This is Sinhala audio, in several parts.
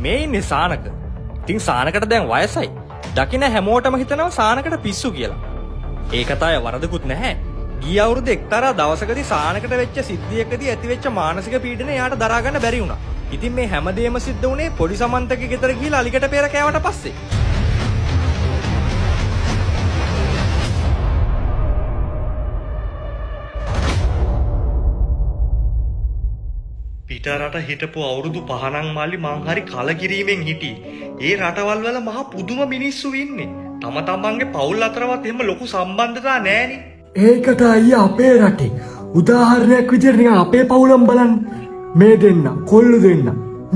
මේ ඉන්නේ සානක. ඉතින් සානකට දැන් වයසයි. දකින්න හැමෝටම හිතනවා සානකට පිස්සු කියලා. ඒකට අය වරදකුත් නැහැ. ගිය අවුරුදු එක්තරා දවසකදී සානකට වෙච්ච සිද්ධියකදී ඇතිවෙච්ච මානසික පීඩනය එයාට දරා ගන්න බැරි වුණා. ඉතින් මේ හැමදේම සිද්ධ වුණේ පොඩි සමන්තගේ ගෙදර ගිහිලා අලිකට පෙර කෑවට පස්සේ. පිට රට හිටපු අවුරුදු 5 මාළි මං හරි කලකිරීමෙන් හිටියේ. ඒ රටවල් වල මහ පුදුම මිනිස්සු ඉන්නේ. තම තමන්ගේ පවුල් අතරවත් එහෙම ලොකු සම්බන්ධතා නැහැනේ. ඒකට අයියා අපේ රටේ උදාහරණයක් විදිහට නිකන් අපේ පවුලම් බලන්න. මේ දෙන්න කොල්ලු දෙන්න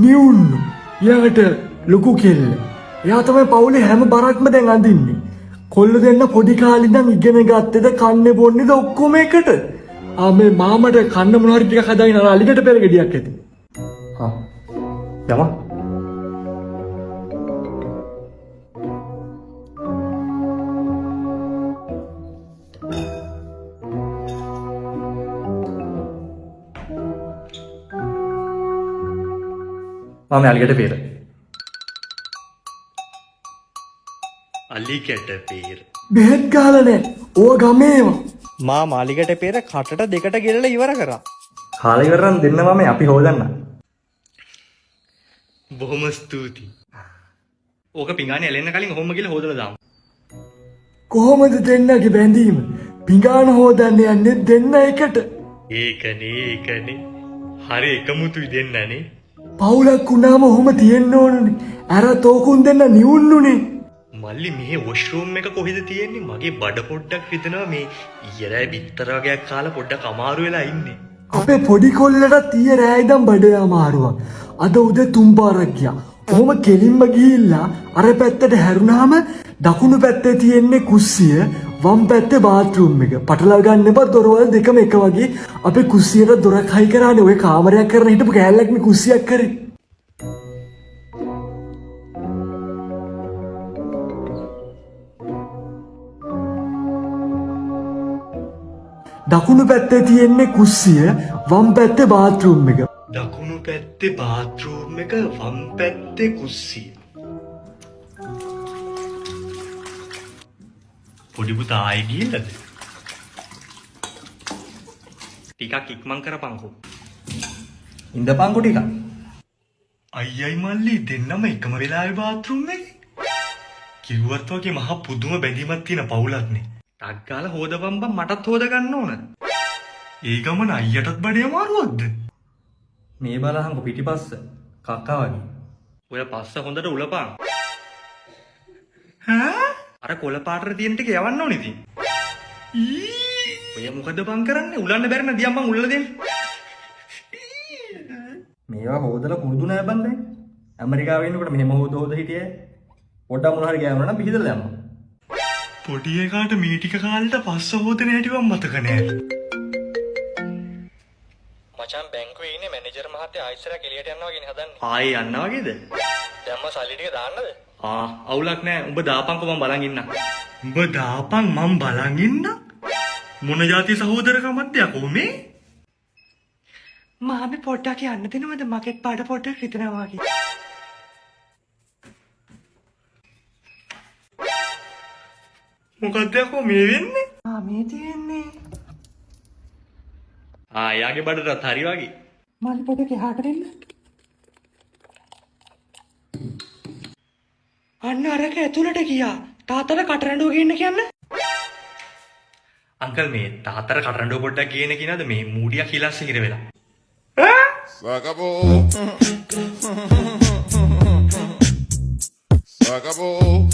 නිවුන්නු ඊළඟට ලොකු කෙල්ල. එයා තමයි පවුලේ හැම බරක්ම දැන් අඳින්නේ. කොල්ලු දෙන්න පොඩි කාලේ ඉඳන් ඉගෙන ගත්තේද කන්නේ බොන්නේද ඔක්කොම එකට. මේ මාමට කන්න මොනවාරි ටිකක් හදාගෙන අර අලිකට පෙර ගෙඩියක් ඇති. යමා. මම අලිකට පෙර. අලිකට පෙර. බෙහෙත් ගහලා නැහැ. ඕව ගමේම. මා මාලිකට පෙර කටට දෙකට ගෙලලා ඉවර කරා. කාලේ ඉවරනම් දෙන්න මම අපි හොදන්න. බොහොම ස්තුතියි. ඕක පිඟානේ එලෙන්න කලින් ඔහොම ගිහලා හොදලා දාමු. කොහොමද දෙන්නගේ බැඳීම? පිඟාන හොදන්න යන්නේ දෙන්න එකට. ඒකනේ. හරි එකමුතුයි දෙන්නනේ. පවුලක් වුණාම ඔහොම තියෙන්න ඕනනේ. අර තෝකුන් දෙන්න නිවුන්නුනේ. මල්ලි මේ වොෂ්රූම් එක කොහෙද තියෙන්නේ? මගේ බඩ පොඩ්ඩක් රිදෙනවා. මේ ඊයරයි බිත්තර වගේක් කාලා පොඩ්ඩක් අමාරු වෙලා ඉන්නේ. අපේ පොඩි කොල්ලට ඊයේ රෑ ඉඳන් බඩ අමාරුවක්. අද උදේ 3 පාරක් ගියා. කොහොම කෙලින්ම ගිහිල්ලා අර පැත්තට හැරුණාම දකුණු පැත්තේ තියෙන්නේ කුස්සිය, වම් පැත්තේ බාත්රූම් එක. පටලවා ගන්න එපා දොරවල් දෙකම එක වගේ. අපේ කුස්සියට දොරක් හයි කරානේ. ඔය කාමරයක් කරන හිටපු කෑල්ලක් මේ කුස්සියක් කරේ. දකුණු පැත්තේ තියෙන්නේ කුස්සිය, වම් පැත්තේ බාත්රූම් එක. දකුණු පැත්තේ බාත්රූම් එක, වම් පැත්තේ කුස්සිය. පොඩි පුතා ආයි ගිහිල්ලාද? ටිකක් ඉක්මන් කරපන්කෝ. ඉඳපන්කෝ ටිකක්. අයියයි මල්ලි දෙන්නම එකම වෙලාවේ බාත්රූම් එකේ. කිව්වත් වගේ මහා පුදුම බැඳීමක් තියෙන පවුලක්නේ. ටක් ගාලා හොදපන් බං මටත් හොද ගන්න ඕන. ඒ ගමන අයියටත් බඩේ අමාරුවක්ද? මේ බලහංකො පිටිපස්ස කක්කා වගේ. ඔය පස්ස හොඳට උලපන්. අර කොළ පාටට තියෙන ටික යවන්න ඕනේ ඉතින්. ඔය මොකද බං කරන්නේ? උලන්න බැරි නම් දියම් බං උල්ලලා දෙන්න. මේවා හොදලා පුරුදු නෑ බං දැන්. ඇමරිකාවේ ඉන්නකොට මෙහෙම හොද හිටියේ. පොඩ්ඩක් මොනවා හරි ගෑවුනා නම් පිහිදලා දැම්මා. පොඩි එකාට මේ ටික කාලෙට පස්ස හොදන හැටිවත් මතක නෑ. මචං බැංකුවේ ඉන්නේ මැනේජර් මහත්තයා ආයෙත් එළියට යනවා වගේනේ හදන්නේ. ආයේ යනවා වගේද? දැම්ම සල්ලි ටික දාන්නද? අවුලක් නෑ. උඹ දාපන්කෝ මම බලන් ඉන්නම්. උඹ දාපන් මම බලන් ඉන්නම්. මොන જાති සහෝදරකමක්ද යකෝ මේ? මාමේ පොඩ්ඩක් යන්න දෙනවද? මගෙත් පාඩ පොඩ්ඩක් හිතනවා වගේ. මොකක්ද යකෝ මේ වෙන්නේ? මේ තියෙන්නේ. යාගේ බඩටත් හරි වගේ. මල් පොඩක් එහාට දෙන්න. අන්න අරක ඇතුළට ගියා. තාත්තට කටරඬුව ගේන්න කියන්න. අංකල් මේ තාත්තට කටරඬුව පොඩ්ඩක් ගේන්න කියනද මේ මූඩියක් හිලස්ස හිර වෙලා. Acabou.